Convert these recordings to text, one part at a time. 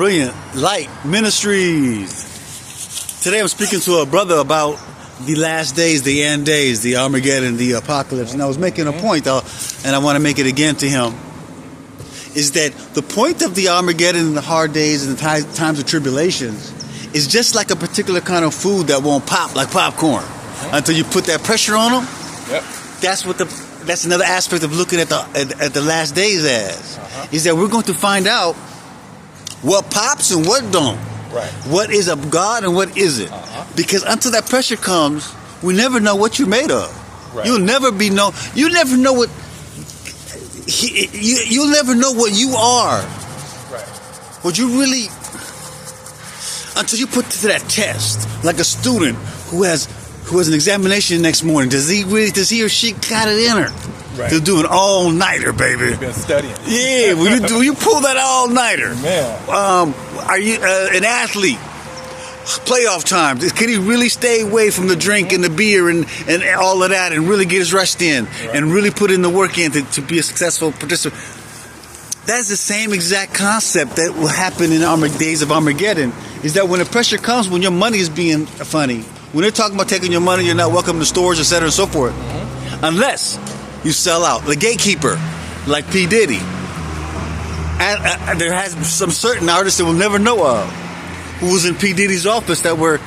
Brilliant Light Ministries. Today I'm speaking to a brother about the last days, the end days, the Armageddon, the apocalypse. And I was making a point, and I want to make it again to him, is that the point of the Armageddon and the hard days and the times of tribulations is just like a particular kind of food that won't pop, like popcorn, until you put that pressure on them. Yep. That's another aspect of looking at the last days as, is that we're going to find out what pops and what don't. Right. What is of God and what isn't. Because until that pressure comes, we never know what you're made of. Right. You'll never know what you'll never know what you are. Right. What you really, until you put to that test, like a student who has an examination next morning. Does he or she got it in her? Right. They're doing all-nighter, baby. You've been studying. Yeah, when you pull that all-nighter. Man. Are you an athlete? Playoff time. Can he really stay away from the drink and the beer and all of that and really get his rest in and really put in the work in to be a successful participant? That's the same exact concept that will happen in days of Armageddon, is that when the pressure comes, when your money is being funny, when they're talking about taking your money, you're not welcome to stores, etc. and so forth, unless you sell out. The gatekeeper, like P. Diddy. And there has some certain artists that we'll never know of, who was in P. Diddy's office, that were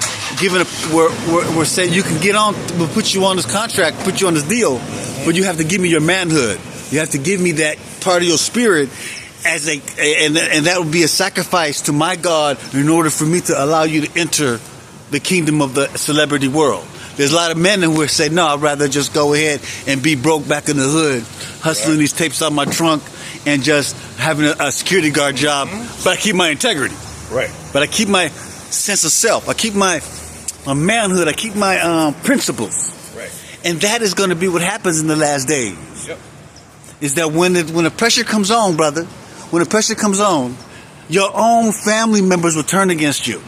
saying, you can get on, we'll put you on this contract, put you on this deal, but you have to give me your manhood. You have to give me that part of your spirit and that would be a sacrifice to my God in order for me to allow you to enter the kingdom of the celebrity world. There's a lot of men who say, no, I'd rather just go ahead and be broke back in the hood, hustling these tapes out my trunk and just having a security guard job, but I keep my integrity. Right. But I keep my sense of self. I keep my manhood. I keep my principles. Right. And that is going to be what happens in the last days. Yep. Is that when the pressure comes on, brother, when the pressure comes on, your own family members will turn against you.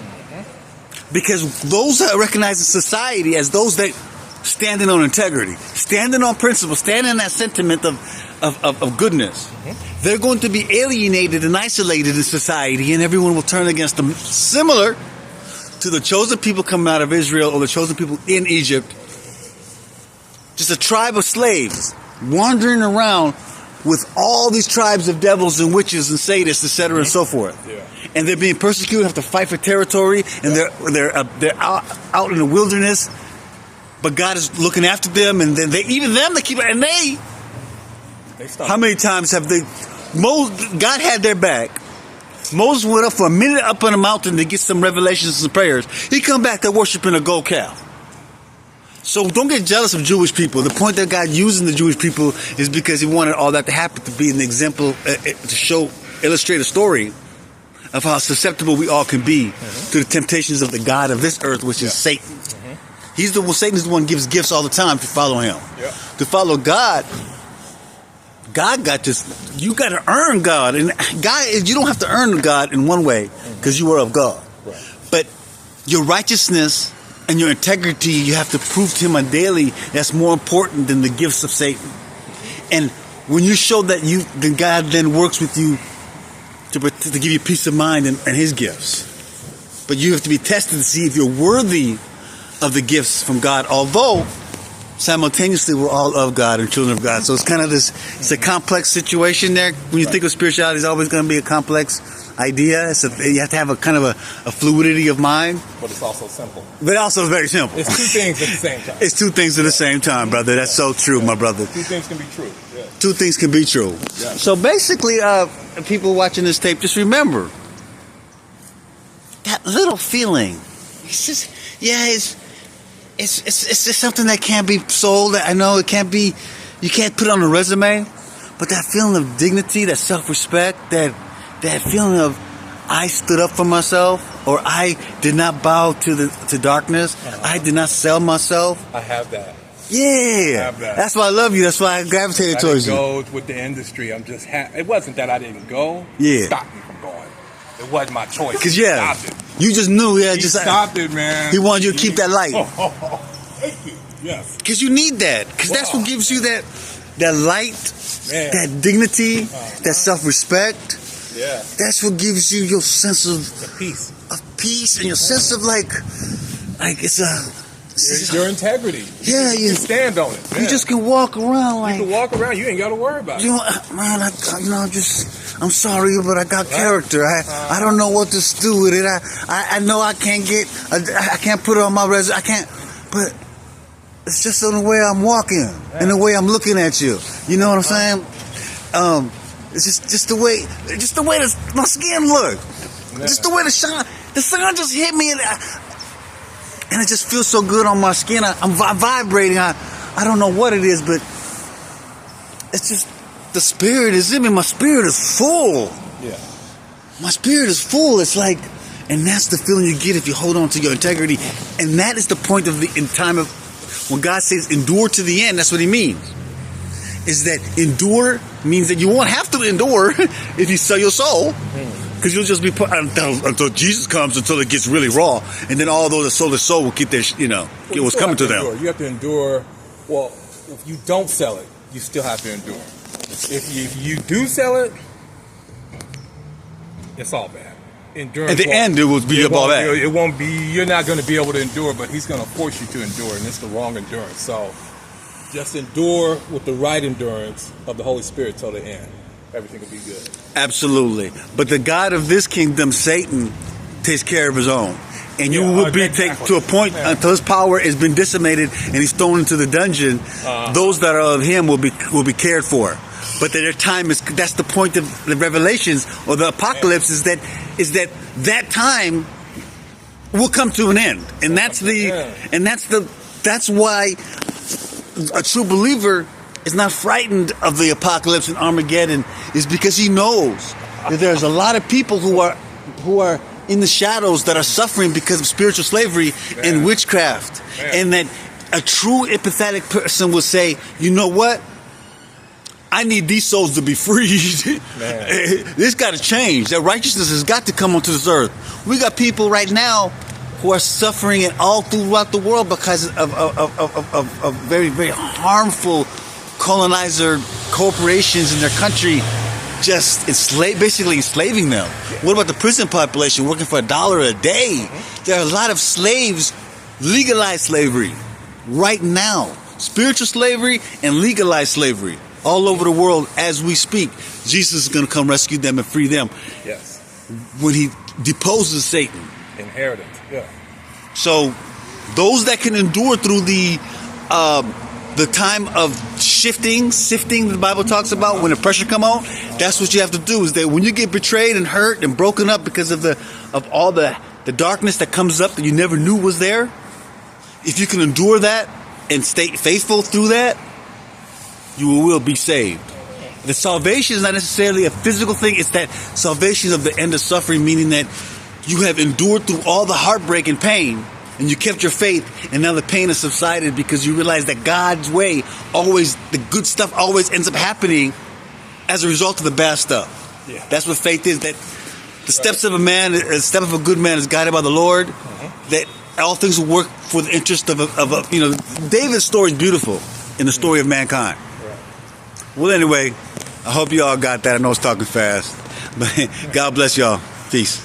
Because those that are recognized in society as those that standing on integrity, standing on principle, standing in that sentiment of goodness, they're going to be alienated and isolated in society, and everyone will turn against them. Similar to the chosen people coming out of Israel or the chosen people in Egypt, just a tribe of slaves wandering around with all these tribes of devils and witches and sadists, etc. and so forth. Yeah. And they're being persecuted, have to fight for territory, and they're out in the wilderness. But God is looking after them, and then they keep, and they stop. How many times have God had their back. Moses went up for a minute up on a mountain to get some revelations and prayers. He come back to worshiping a gold calf. So don't get jealous of Jewish people. The point that God using the Jewish people is because he wanted all that to happen, to be an example, to illustrate a story of how susceptible we all can be to the temptations of the God of this earth, which is Satan. Satan is the one who gives gifts all the time to follow him. To follow God, God got this. You got to earn God, and you don't have to earn God in one way because you are of God. But your righteousness and your integrity, you have to prove to him on daily. That's more important than the gifts of Satan. And when you show that, then God then works with you to give you peace of mind and his gifts. But you have to be tested to see if you're worthy of the gifts from God, although simultaneously we're all of God and children of God. So it's kind of it's a complex situation there. When you think of spirituality, it's always going to be a complex idea. You have to have a kind of a fluidity of mind. But it's also simple. But also very simple. It's two things at the same time. It's two things at the same time, brother. That's so true, my brother. Two things can be true. Yeah. Two things can be true. Yeah. So basically, people watching this tape, just remember that little feeling. It's just, it's just something that can't be sold. I know it can't be. You can't put it on a resume, but that feeling of dignity, that self-respect, that feeling of I stood up for myself, or I did not bow to darkness. I did not sell myself. I have that. Yeah, I have that. That's why I love you. That's why I gravitated towards you. I didn't go with the industry. I'm just it wasn't that I didn't go. Yeah, it stopped me from going. It wasn't my choice. Because you just knew. Yeah, he stopped it, man. He wanted you to keep that light. Thank you. Yes. Because you need that. Because that's what gives you that light, that dignity, that self-respect. Yeah. That's what gives you your sense The peace. of peace and your sense of like it's Your integrity. Yeah, you can stand on it. You Yeah. just can walk around like You can walk around. You ain't got to worry about it. you know, man. I'm sorry, but I got character. I don't know what to do with it. I know I can't I can't put it on my resume. I can't, but it's just in the way I'm walking and the way I'm looking at you. You know what I'm saying? It's just the way my skin look. Yeah. Just the way the sun just hit me and it just feels so good on my skin. I'm vibrating. I don't know what it is, but it's just the spirit is in me. My spirit is full. Yeah. My spirit is full. It's like, and that's the feeling you get if you hold on to your integrity. And that is the point of in time of when God says endure to the end. That's what He means. Is that endure means that you won't have to endure if you sell your soul. Because you'll just be put until Jesus comes, until it gets really raw, and then all those that sold their soul will get their, get what's coming to them. You have to endure. Well, if you don't sell it, you still have to endure. If you do sell it, it's all bad. Endurance. At the end, it will be all bad. It won't be. You're not going to be able to endure, but He's going to force you to endure, and it's the wrong endurance. So, just endure with the right endurance of the Holy Spirit till the end. Everything will be good. Absolutely. But the God of this kingdom, Satan, takes care of his own. And you will be taken to a point until his power has been decimated and he's thrown into the dungeon. Those that are of him will be cared for. But their time is, that's the point of the Revelations or the Apocalypse is that time will come to an end. And that's why a true believer is not frightened of the apocalypse and Armageddon, is because he knows that there's a lot of people who are in the shadows that are suffering because of spiritual slavery and witchcraft. And that a true empathetic person will say, you know what? I need these souls to be freed. This got to change. That righteousness has got to come onto this earth. We got people right now who are suffering it all throughout the world because of very, very harmful colonizer corporations in their country just basically enslaving them. What about the prison population working for $1 a day? There are a lot of slaves, legalized slavery right now. Spiritual slavery and legalized slavery all over the world as we speak. Jesus is going to come rescue them and free them. Yes. When He deposes Satan. Inheritance. Yeah. So those that can endure through the time of sifting the Bible talks about when the pressure come on, that's what you have to do, is that when you get betrayed and hurt and broken up because of all the darkness that comes up that you never knew was there, if you can endure that and stay faithful through that, you will be saved. The salvation is not necessarily a physical thing. It's that salvation of the end of suffering, meaning that you have endured through all the heartbreak and pain, and you kept your faith, and now the pain has subsided because you realize that God's way, always, the good stuff always ends up happening as a result of the bad stuff. Yeah. That's what faith is, that the steps of a man, the step of a good man is guided by the Lord, that all things will work for the interest of David's story is beautiful in the story of mankind. Well, anyway, I hope you all got that. I know I was talking fast, but God bless y'all. Peace.